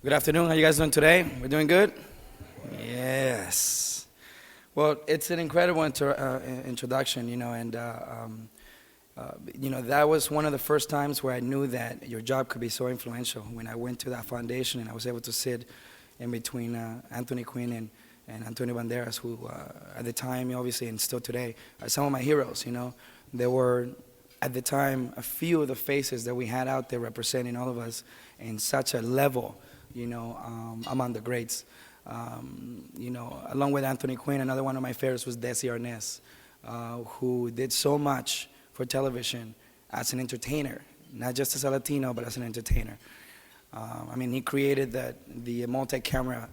Good afternoon. How you guys doing today? We're doing good? Yes. Well, it's an incredible introduction, that was one of the first times where I knew that your job could be so influential. When I went to that foundation and I was able to sit in between Anthony Quinn and Antonio Banderas, who at the time, obviously, and still today, are some of my heroes, There were, at the time, a few of the faces that we had out there representing all of us in such a level, among the greats. Along with Anthony Quinn, another one of my favorites was Desi Arnaz, who did so much for television as an entertainer, not just as a Latino, but as an entertainer. He created the multi-camera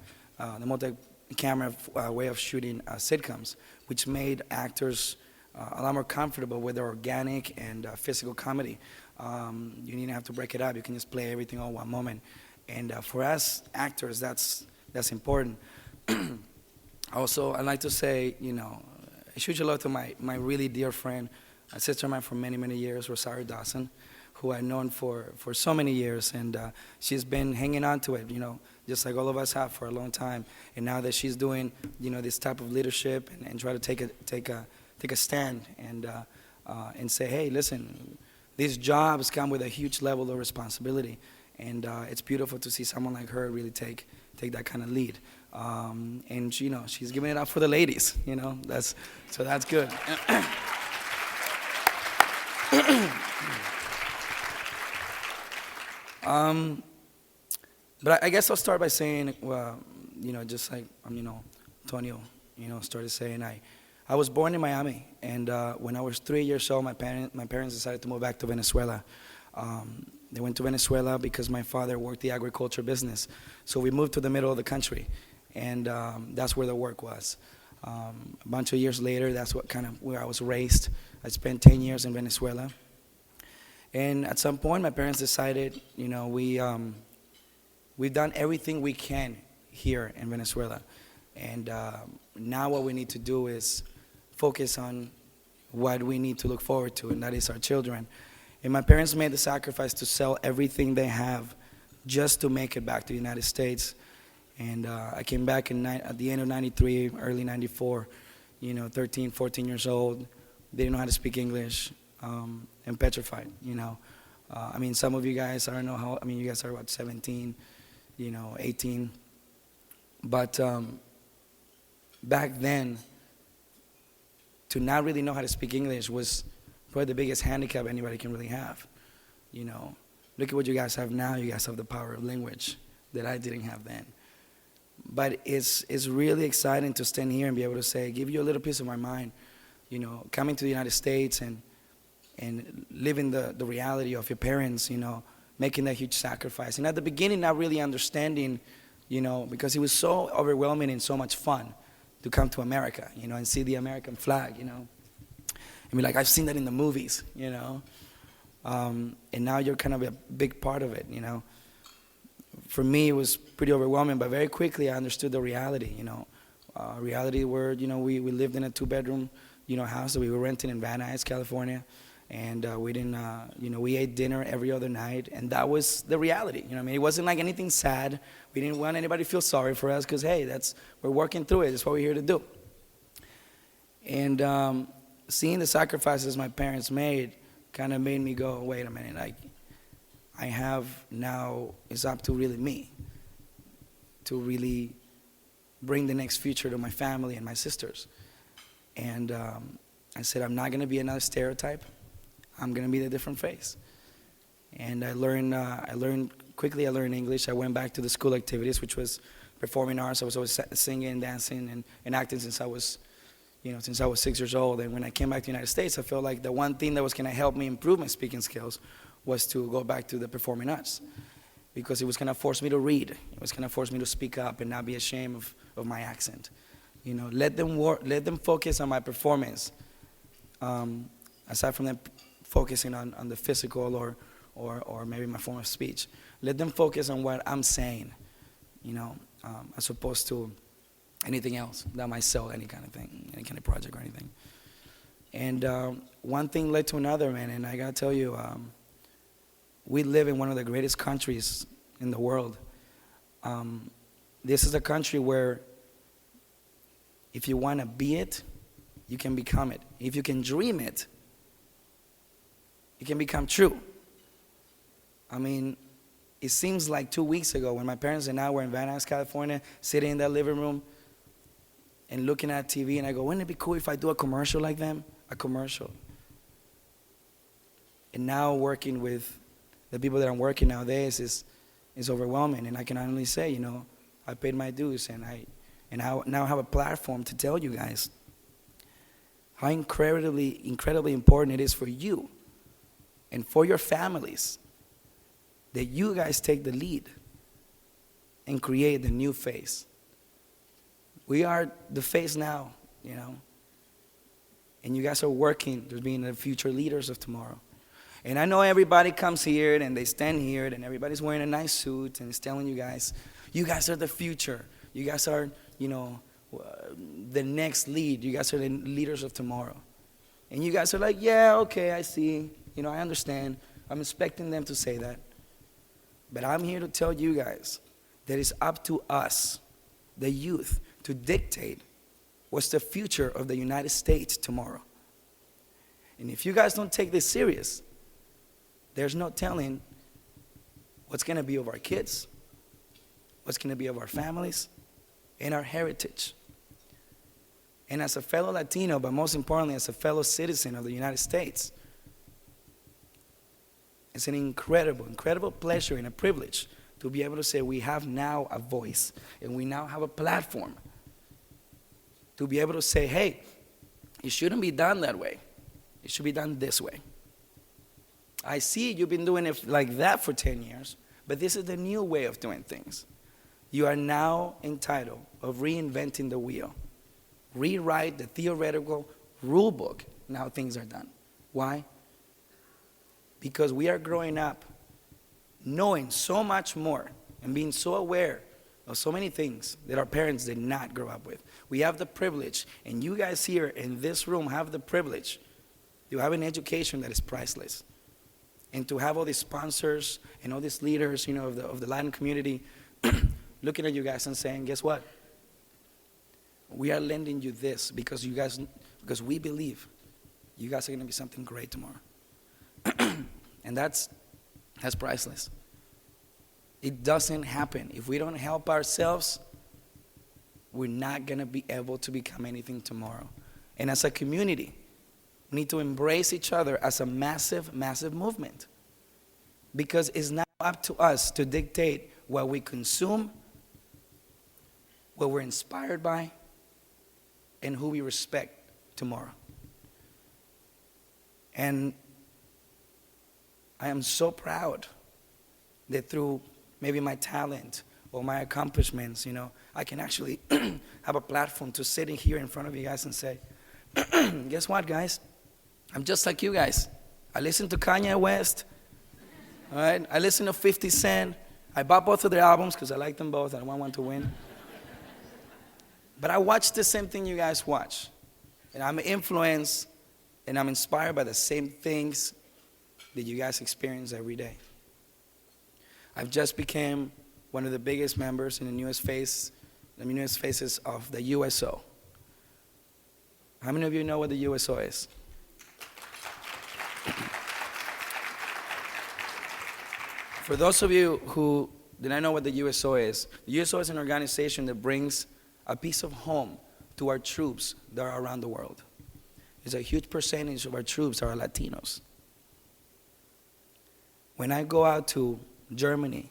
way of shooting sitcoms, which made actors a lot more comfortable with their organic and physical comedy. You didn't have to break it up. You can just play everything all one moment. And for us actors, that's important. Also, I'd like to say, a huge hello to my really dear friend, a sister of mine for many, many years, Rosario Dawson, who I've known for so many years. And she's been hanging on to it, just like all of us have for a long time. And now that she's doing, this type of leadership and try to take a stand and say, hey, listen, these jobs come with a huge level of responsibility. And it's beautiful to see someone like her really take that kind of lead. And she's giving it up for the ladies, that's good. But I guess I'll start by saying, just like Antonio, started saying, I was born in Miami, and when I was 3 years old, my parents decided to move back to Venezuela. They went to Venezuela because my father worked the agriculture business. So we moved to the middle of the country, and that's where the work was. A bunch of years later, that's where I was raised. I spent 10 years in Venezuela. And at some point, my parents decided, we've done everything we can here in Venezuela. And now what we need to do is focus on what we need to look forward to, and that is our children. And my parents made the sacrifice to sell everything they have just to make it back to the United States. And I came back at the end of 93, early 94, 13, 14 years old, didn't know how to speak English, and petrified, some of you guys, I don't know how, you guys are about 17, 18. But back then, to not really know how to speak English was probably the biggest handicap anybody can really have. Look at what you guys have now. You guys have the power of language that I didn't have then. But it's really exciting to stand here and be able to say, give you a little piece of my mind, coming to the United States and living the reality of your parents, making that huge sacrifice. And at the beginning, not really understanding, because it was so overwhelming and so much fun to come to America, and see the American flag, I mean, I've seen that in the movies, and now you're kind of a big part of it, For me, it was pretty overwhelming, but very quickly I understood the reality, reality where, we lived in a two-bedroom, house that we were renting in Van Nuys, California, and we didn't, we ate dinner every other night, and that was the reality, it wasn't like anything sad. We didn't want anybody to feel sorry for us because, hey, we're working through it. That's what we're here to do. And seeing the sacrifices my parents made kind of made me go, wait a minute, I have now, it's up to really me to really bring the next future to my family and my sisters. And I said, I'm not going to be another stereotype. I'm going to be the different face. And I learned English. I went back to the school activities, which was performing arts. I was always singing, dancing, and acting since I was 6 years old. And when I came back to the United States, I felt like the one thing that was going to help me improve my speaking skills was to go back to the performing arts, because it was going to force me to read. It was going to force me to speak up and not be ashamed of my accent. Let them focus on my performance, aside from them focusing on the physical or maybe my form of speech. Let them focus on what I'm saying, as opposed to anything else that might sell any kind of thing, any kind of project or anything. And one thing led to another, man, and I gotta tell you, we live in one of the greatest countries in the world, Um, this is a country where if you want to be it, you can become it. If you can dream it, it can become true. I mean, it seems like 2 weeks ago when my parents and I were in Van Nuys, California, sitting in that living room and looking at TV, and I go, wouldn't it be cool if I do a commercial like them? A commercial. And now working with the people that I'm working nowadays is overwhelming, and I can only say, you know, I paid my dues, and I now have a platform to tell you guys how incredibly important it is for you and for your families that you guys take the lead and create the new face. We are the face now, you know, and you guys are working to being the future leaders of tomorrow. And I know everybody comes here and they stand here and everybody's wearing a nice suit and is telling you guys are the future. You guys are, you know, the next lead. You guys are the leaders of tomorrow. And you guys are like, yeah, okay, I see. You know, I understand. I'm expecting them to say that. But I'm here to tell you guys that it's up to us, the youth, to dictate what's the future of the United States tomorrow. And if you guys don't take this serious, there's no telling what's going to be of our kids, what's going to be of our families, and our heritage. And as a fellow Latino, but most importantly as a fellow citizen of the United States, it's an incredible pleasure and a privilege to be able to say we have now a voice and we now have a platform to be able to say, hey, it shouldn't be done that way. It should be done this way. I see you've been doing it like that for 10 years, but this is the new way of doing things. You are now entitled of reinventing the wheel. Rewrite the theoretical rule book and how things are done. Why? Because we are growing up knowing so much more and being so aware of so many things that our parents did not grow up with. We have the privilege, and you guys here in this room have the privilege to have an education that is priceless. And to have all these sponsors and all these leaders, you know, of the Latin community looking at you guys and saying, guess what? We are lending you this because we believe you guys are going to be something great tomorrow. And that's priceless. It doesn't happen. If we don't help ourselves, we're not going to be able to become anything tomorrow. And as a community, we need to embrace each other as a massive movement. Because it's now up to us to dictate what we consume, what we're inspired by, and who we respect tomorrow. And I am so proud that through maybe my talent or my accomplishments, you know, I can actually have a platform to sit in here in front of you guys and say, guess what, guys? I'm just like you guys. I listen to Kanye West. All right? I listen to 50 Cent. I bought both of their albums because I like them both. I don't want one to win. But I watch the same thing you guys watch. And I'm influenced and I'm inspired by the same things that you guys experience every day. I've just become one of the biggest members in the newest faces of the USO. How many of you know what the USO is? For those of you who do not know what the USO is, the USO is an organization that brings a piece of home to our troops that are around the world. It's a huge percentage of our troops are Latinos. When I go out to Germany,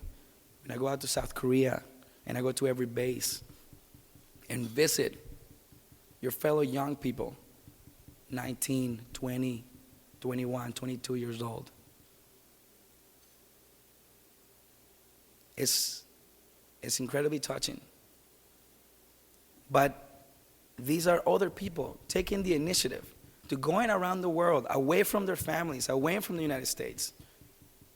when I go out to South Korea, and I go to every base and visit your fellow young people, 19, 20, 21, 22 years old, it's incredibly touching. But these are other people taking the initiative to going around the world, away from their families, away from the United States,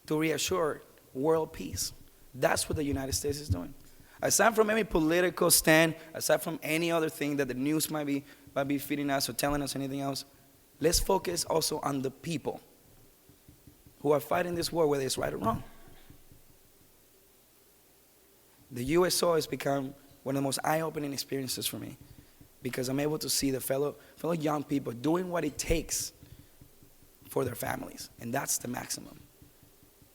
to reassure world peace. That's what the United States is doing. Aside from any political stand, aside from any other thing that the news might be feeding us or telling us anything else, let's focus also on the people who are fighting this war, whether it's right or wrong. The USO has become one of the most eye-opening experiences for me because I'm able to see the fellow young people doing what it takes for their families, and that's the maximum.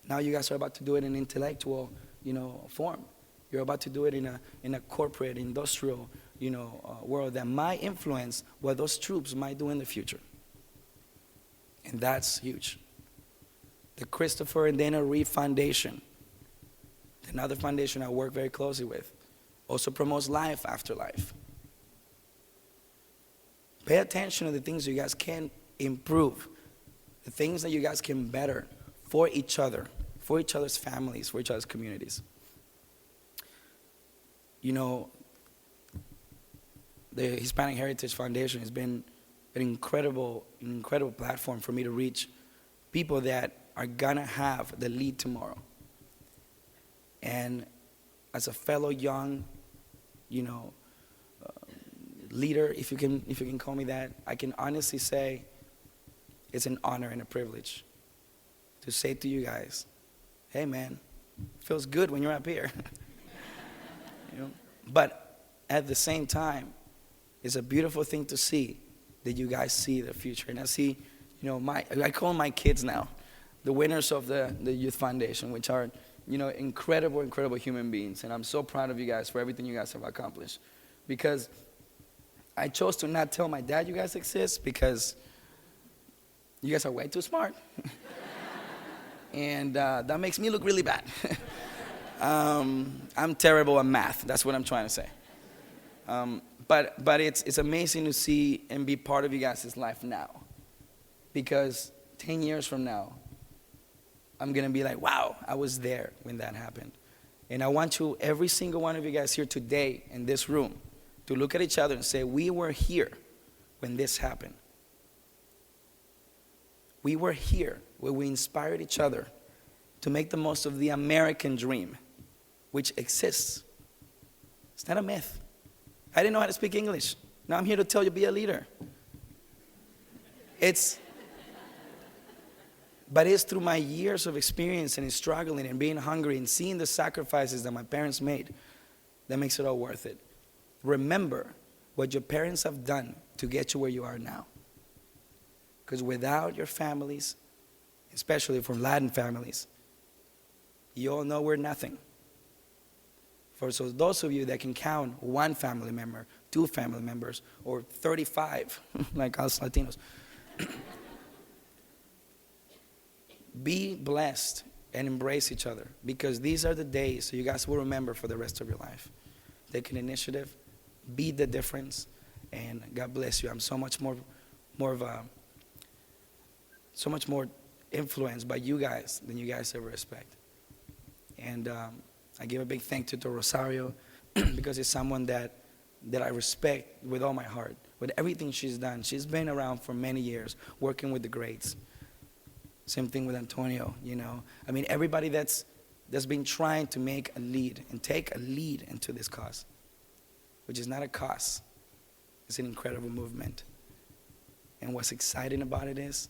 Now you guys are about to do it in intellectual, form. You're about to do it in a corporate, industrial, world that might influence what those troops might do in the future. And that's huge. The Christopher and Dana Reeve Foundation, another foundation I work very closely with, also promotes life after life. Pay attention to the things you guys can improve, the things that you guys can better for each other, for each other's families, for each other's communities. The Hispanic Heritage Foundation has been an incredible platform for me to reach people that are gonna have the lead tomorrow. And as a fellow young, leader, if you can call me that, I can honestly say it's an honor and a privilege to say to you guys, hey man, it feels good when you're up here. But at the same time, it's a beautiful thing to see that you guys see the future. And I see, I call my kids now, the winners of the Youth Foundation, which are, incredible human beings. And I'm so proud of you guys for everything you guys have accomplished. Because I chose to not tell my dad you guys exist because you guys are way too smart. And that makes me look really bad. I'm terrible at math. That's what I'm trying to say. But it's amazing to see and be part of you guys' life now. Because 10 years from now, I'm going to be like, wow, I was there when that happened. And I want you, every single one of you guys here today in this room, to look at each other and say, we were here when this happened. We were here where we inspired each other to make the most of the American dream, which exists. It's not a myth. I didn't know how to speak English. Now I'm here to tell you, be a leader. But it's through my years of experience and struggling and being hungry and seeing the sacrifices that my parents made that makes it all worth it. Remember what your parents have done to get you where you are now. Because without your families, especially from Latin families, you all know we're nothing. So those of you that can count one family member, two family members, or 35, like us Latinos, be blessed and embrace each other, because these are the days you guys will remember for the rest of your life. Take an initiative, be the difference, and God bless you. I'm so much more influenced by you guys than you guys ever expect. And I give a big thank you to Rosario because it's someone that I respect with all my heart, with everything she's done. She's been around for many years, working with the greats. Same thing with Antonio, I mean, everybody that's been trying to make a lead and take a lead into this cause, which is not a cause. It's an incredible movement. And what's exciting about it is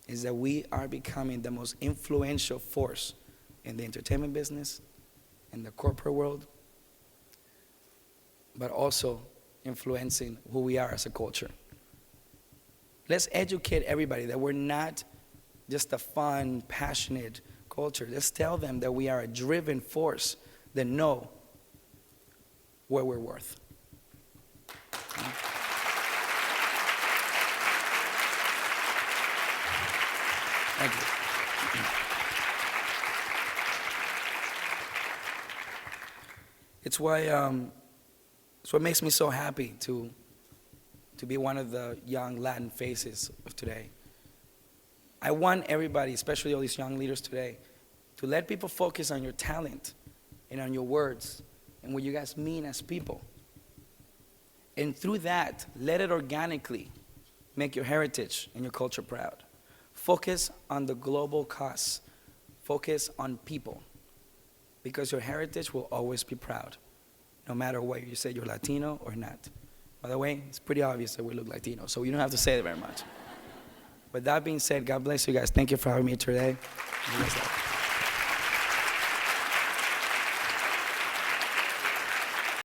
that we are becoming the most influential force in the entertainment business, in the corporate world, but also influencing who we are as a culture. Let's educate everybody that we're not just a fun, passionate culture. Let's tell them that we are a driven force that know what we're worth. Thank you. It's what makes me so happy to be one of the young Latin faces of today. I want everybody, especially all these young leaders today, to let people focus on your talent and on your words and what you guys mean as people. And through that, let it organically make your heritage and your culture proud. Focus on the global cause. Focus on people. Because your heritage will always be proud, no matter whether you say you're Latino or not. By the way, it's pretty obvious that we look Latino, so you don't have to say it very much. With that being said, God bless you guys. Thank you for having me today.